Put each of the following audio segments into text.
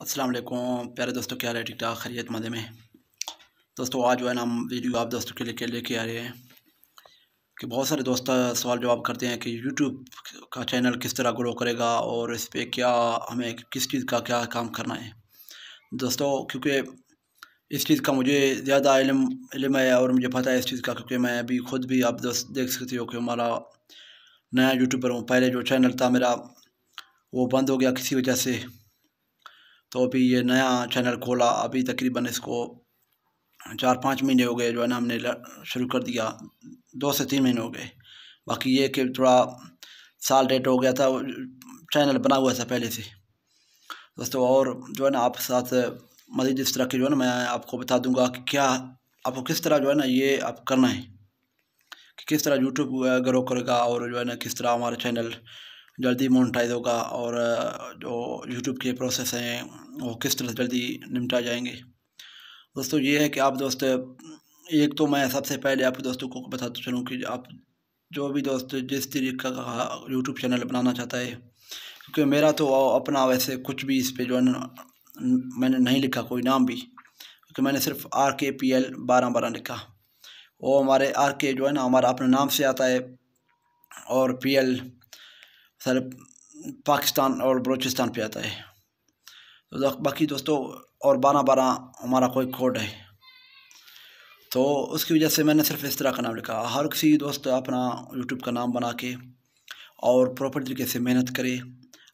अस्सलाम वालेकुम प्यारे दोस्तों, क्या हाल है? ठीक ठाक, खैरियत मज़े में। दोस्तों आज जो है ना हम वीडियो आप दोस्तों के लिए लेके आ रहे हैं कि बहुत सारे दोस्त सवाल जवाब करते हैं कि यूट्यूब का चैनल किस तरह ग्रो करेगा और इस पे क्या हमें किस चीज़ का क्या काम करना है। दोस्तों क्योंकि इस चीज़ का मुझे ज़्यादा इल्म है और मुझे पता है इस चीज़ का, क्योंकि मैं अभी खुद भी आप दोस्त देख सकते हो कि हमारा नया यूट्यूबर हूँ। पहले जो चैनल था मेरा वो बंद हो गया किसी वजह से, तो अभी ये नया चैनल खोला। अभी तकरीबन इसको 4-5 महीने हो गए जो है ना हमने शुरू कर दिया, 2 से 3 महीने हो गए। बाकी ये कि थोड़ा साल डेट हो गया था, चैनल बना हुआ था पहले से दोस्तों। और जो है ना आप साथ मज़ीद इस तरह की जो है ना मैं आपको बता दूंगा कि क्या आपको किस तरह जो है ना ये आप करना है कि किस तरह यूट्यूब ग्रो करेगा और जो है ना किस तरह हमारा चैनल जल्दी मोनेटाइज होगा और जो यूट्यूब के प्रोसेस हैं वो किस तरह जल्दी निपटा जाएंगे। दोस्तों ये है कि आप दोस्त, एक तो मैं सबसे पहले आप दोस्तों को बताता चलूँ कि आप जो भी दोस्त जिस तरीके का यूट्यूब चैनल बनाना चाहता है, क्योंकि मेरा तो अपना वैसे कुछ भी इस पे जो है ना मैंने नहीं लिखा कोई नाम भी, क्योंकि मैंने सिर्फ RKPL 1212 लिखा। वो हमारे RK जो है ना हमारा अपने नाम से आता है और PL सर पाकिस्तान और बलूचिस्तान पे आता है। तो बाकी दोस्तों और 1212 हमारा कोई कोड है, तो उसकी वजह से मैंने सिर्फ इस तरह का नाम लिखा। हर किसी दोस्त अपना यूट्यूब का नाम बना के और प्रॉपर तरीके से मेहनत करे।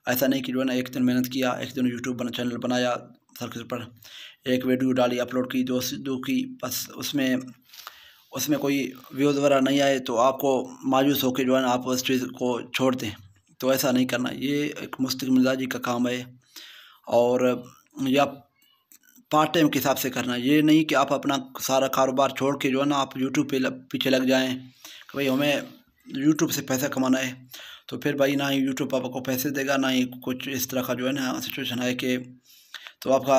ऐसा नहीं कि जो है ना एक दिन मेहनत किया, एक दिन यूट्यूब चैनल बनाया, सर्किट पर एक वीडियो डाली, अपलोड की, दो की, बस उसमें उसमें कोई व्यूज़ वगैरह नहीं आए तो आपको मायूस होकर जो है ना आप उस चीज़ को छोड़ दें। तो ऐसा नहीं करना, ये एक मुस्तकिल मिजाजी का काम है और ये आप पार्ट टाइम के हिसाब से करना। ये नहीं कि आप अपना सारा कारोबार छोड़ के जो है ना आप यूट्यूब पे पीछे लग जाएं कि भाई हमें यूट्यूब से पैसा कमाना है। तो फिर भाई ना ही यूट्यूब आपको पैसे देगा, ना ही कुछ इस तरह का जो है ना सिचुएशन है कि तो आपका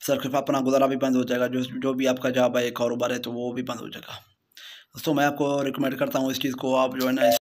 सिर्फ अपना गुजारा भी बंद हो जाएगा, जो जो भी आपका जॉब है कारोबार है तो वो भी बंद हो जाएगा। दोस्तों मैं आपको रिकमेंड करता हूँ इस चीज़ को आप जो है ना